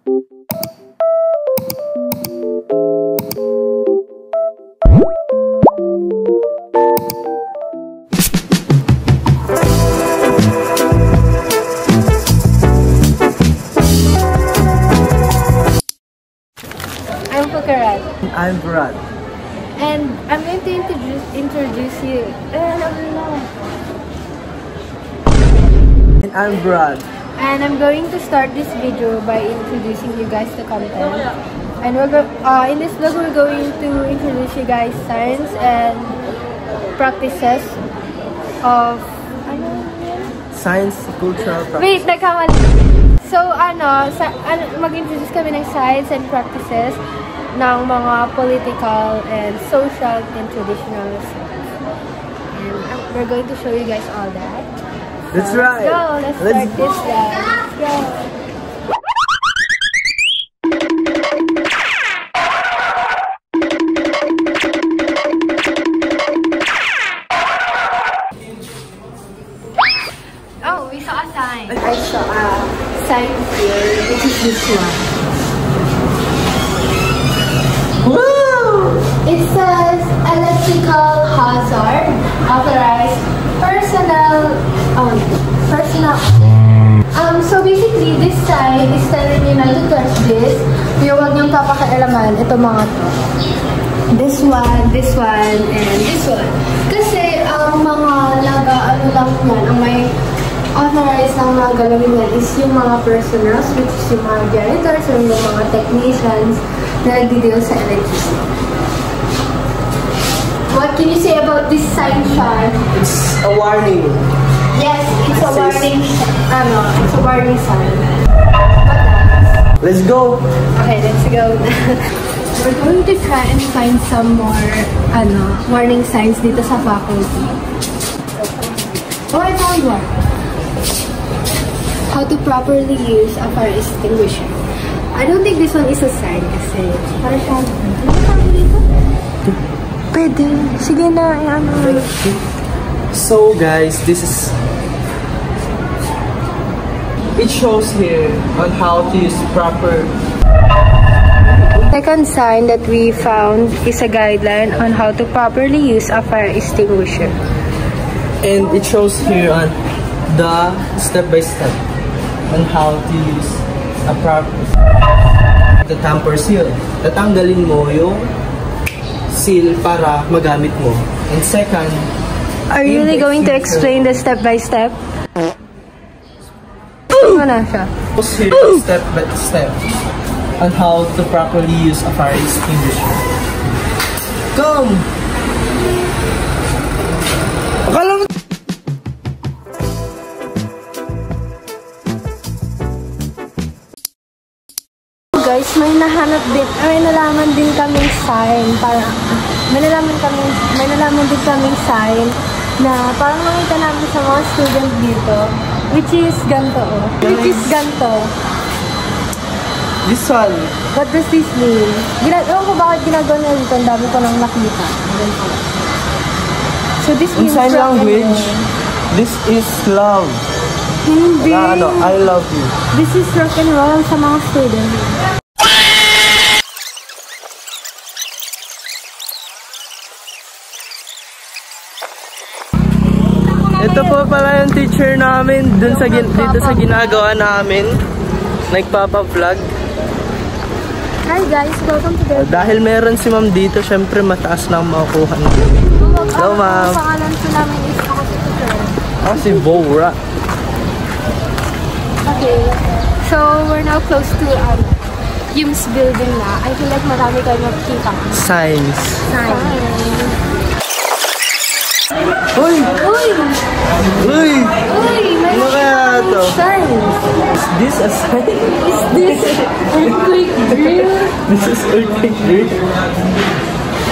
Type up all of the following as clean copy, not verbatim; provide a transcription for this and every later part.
I'm Pukarat. I'm Brad. And I'm going to introduce you. And I'm Brad. And I'm going to start this video by introducing you guys the content. And in this vlog, we're going to introduce you guys science and practices of Science, cultural practice. Wait, nagkamali. So, mag-introduce kami ng science and practices ng mga political and social and traditional science. And we're going to show you guys all that. That's right. Let's start this vlog. Let's go. Oh, we saw a sign. I saw a sign here, which is this one. Woo! It says electrical hazard, authorized personal. So basically, this sign is telling you not to touch this. Yung wag niyong papakialaman ito mga to. This one, and this one. Kasi ang mga ano lang yan, ang may authorized na mga galawin yan is yung mga personals, which is yung mga janitors or yung mga technicians na nagdi-deal sa electricity. What can you say about this sign, Sean? It's a warning. Yes, it's a warning. It's a warning sign. Let's go. Okay, let's go. We're going to try and find some more warning signs dito sa faculty. Oh, I found one. How to properly use a fire extinguisher. I don't think this one is a sign kasi para siyang dito? Pwede. Sige na, So guys, it shows here on how to use proper. Second sign that we found is a guideline on how to properly use a fire extinguisher. And it shows here on the step-by-step on how to use a proper. The tamper seal. Tatanggalin mo yung seal para magamit mo. And second, are you really going to explain the step-by-step? Ano siya? Step-by-step on how to properly use a fire extinguisher. Come! Akala mo... Guys, may nalaman din kaming sign may nalaman din kaming sign na parang makita namin sa mga student dito, which is ganto. This one. What does this mean? Ewan ko bakit ginagawa nila dito, ang dami ko nang nakita. So this means in sign language, this is love. Hindi. I love you. This is rock and roll sa mga student. Ito po pala yung teacher namin dun sa dito sa ginagawa namin. Nagpapa-vlog. Hi guys, welcome to the... Dahil meron si ma'am dito, syempre mataas na ang makukuha nito. Hello ma'am. Ang pangalan po namin is ako si teacher. Ako si Bora. Okay, so we're now close to Humes building na. I feel like marami kayo makikita. Science. Uy! Ano kaya ito? Science! Is this a sign? Is this earthquake drill? This is earthquake drill?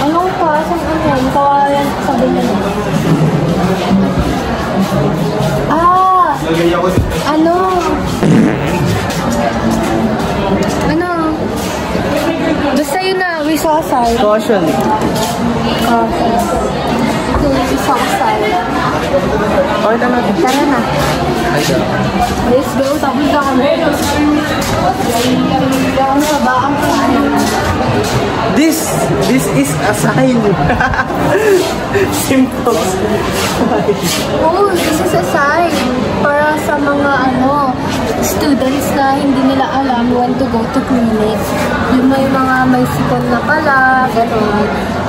Ano pa? Saan kawalan sabi na basta yun na, we saw a sign. Caution. We saw a sign. Okay, Tara na. Let's go, tapos na kami. This is a sign. Symptoms. Oh, this is a sign para sa mga students na hindi nila alam when to go to clinic. Yung may sikon na pala, gano'n.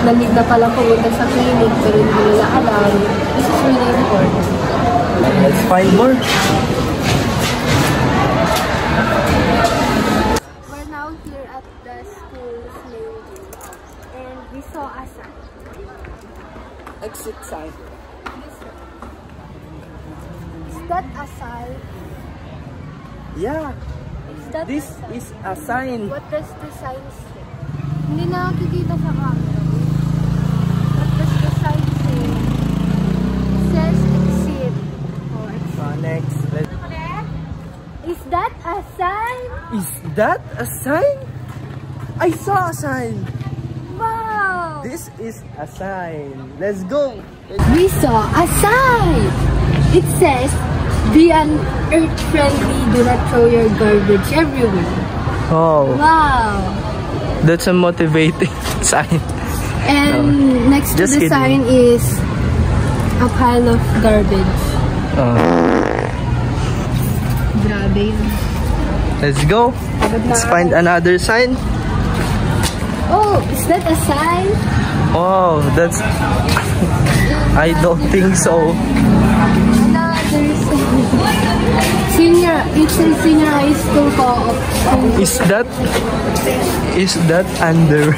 Nalig na pala pumunta sa clinic pero hindi nila alam. This is really important. Let's find more. We're now here at the school's main gate and we saw a sign. Exit sign. Is that a sign? Yeah. This is a sign. What does the sign say? Hindi nakikita sa camera. What does the sign say? It says exit. Oh, exit. Next. Is that a sign? Is that a sign? I saw a sign. Wow! This is a sign. Let's go. We saw a sign. It says, "Be an earth-friendly. Do not throw your garbage everywhere." Oh, Wow! that's a motivating sign. And next to Just the kidding. sign is a pile of garbage. Grabe. Let's go. Let's find another sign. Oh, is that a sign? Oh, that's... I don't think so. Another sign. It's a senior high school co-op. Is that under?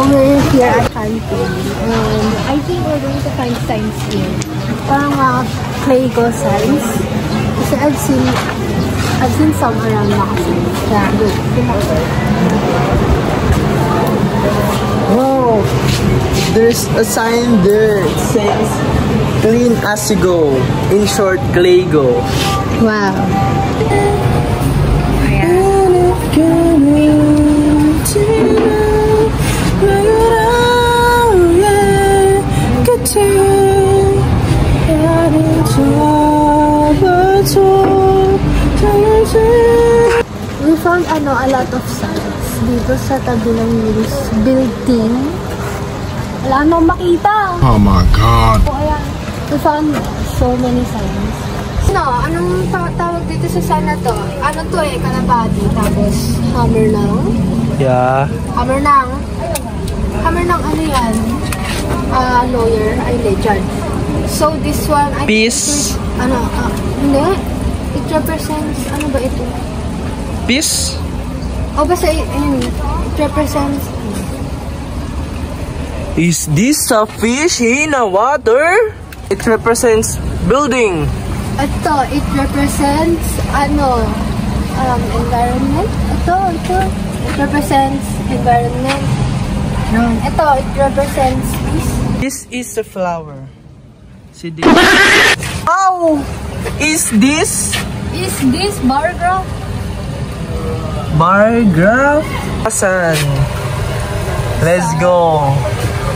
We're here at Canton and I think we're going to find signs here. Parang Claygo signs. Kasi I've seen some around na kasi. Yeah, good. Wow, there's a sign there. It says "Clean as you go." In short, Claygo. Wow. We found a lot of signs dito sa tabi ng building. Wala nang makita. Oh my God. So, ayan. We found so many signs. Anong tawag dito sa sign na to? Ano to kalabati. Tapos, hammer ng? Yeah. Hammer ng ano yan? Lawyer. Ay, judge. So, this one, I Peace. think hindi. It represents, ano ba ito? Peace. Basta, it represents, Is this a fish in a water? It represents building. ito, it represents, environment. Ito. It represents environment. Ito, it represents peace. This is a flower. See this? How is this? Is this bar graph? Bar graph. Asan? Let's go.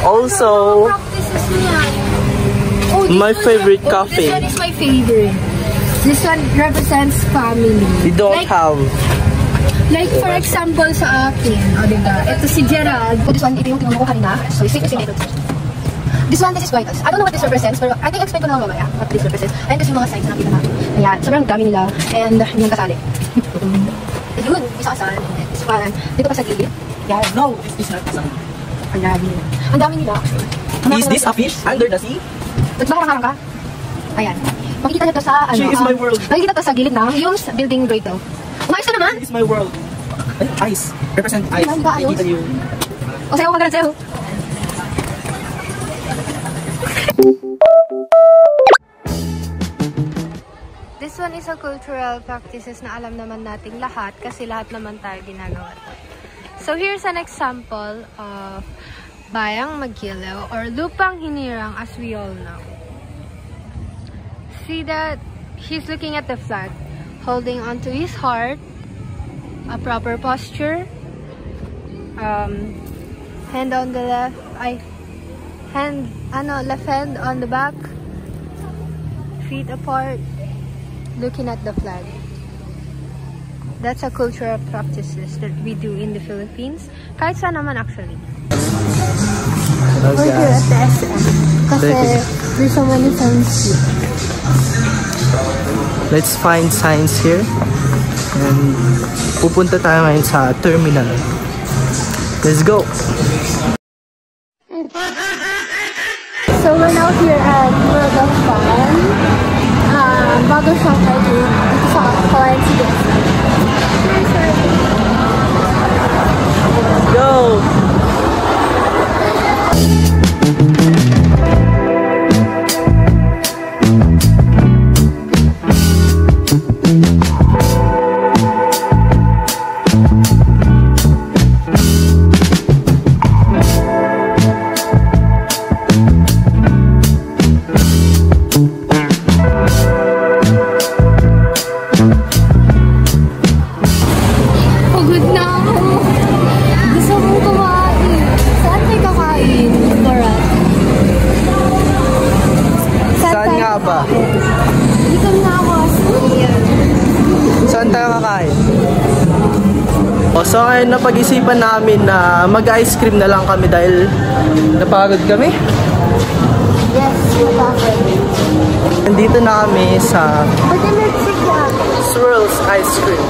Also, Practices niya. Oh, this my one- favorite This coffee. one is my favorite. This one represents family. We don't have. Like for example sa akin, diba? Ito si Gerald. This one, ito yung tinunod ko kanina. So, this is vitals. I don't know what this represents, pero I think explain ko na lang mamaya what this represents. And this yung mga signs na nakita natin. Ayan, sobrang dami nila. And yung kasali. Yun, isa kasal. This one, dito pa sa gilid. Yan. No, this is not a sign. Ang dami nila. Ang dami nila. Is this a fish under the sea? Nagbakarang ka? Ayan. Makikita nyo to sa, She is my world. Makikita to sa gilid ng yung building grade to. Umayos na naman. This is my world. Ice. Represent ice. Ayan ba, ayos? Nakikita niyo. O sa'yo, magalan sa'yo. This one is a cultural practices na alam naman nating lahat kasi lahat naman tayo ginagawa to. So here's an example of Bayang Magiliw or Lupang Hinirang as we all know. See that he's looking at the flag, holding onto his heart, a proper posture, hand on the left, left hand on the back, feet apart, looking at the flag. That's a cultural practices that we do in the Philippines. Kahit saan naman actually. We're here at the SM. Kasi there's so many signs here. Let's find signs here. And pupunta tayo ngayon sa terminal. Let's go! So we're now here at World of Fun. Bago siyang kayo dito sa Hawaiian City. Let's go! Saan tayo kakain? So ngayon napag-isipan namin na mag-ice cream na lang kami dahil napagod kami. Yes, napagod. Nandito na kami sa Swirls Ice Cream.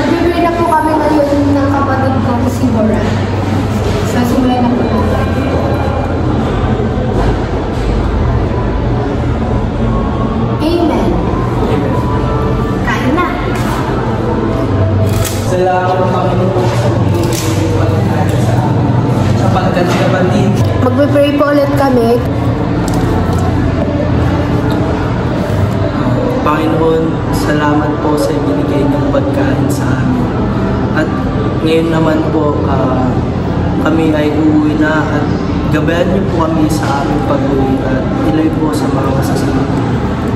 Magbibigay na po kami ngayon ng kapatid kong si Bora. So, simulan na po. Amen. Kain na. Salamat Panginoon sa pagkakabandin. Magbe-pray po ulit kami. Panginoon, salamat po sa ibinigay ng pagkain sa amin. At ngayon naman po, kami ay uuwi na at gabayan niyo po kami sa aming pag-uwi at ilay po sa mga masasunod.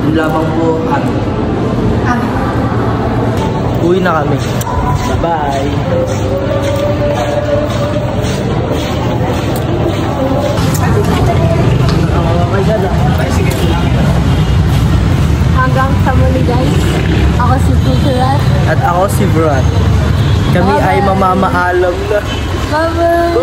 Yun lamang po, amin. Amen. Uwi na kami. Bye-bye! Hanggang sa muli guys. Ako si Tuturat. At ako si Brad. Kami ay mamamaalam na. Bye-bye!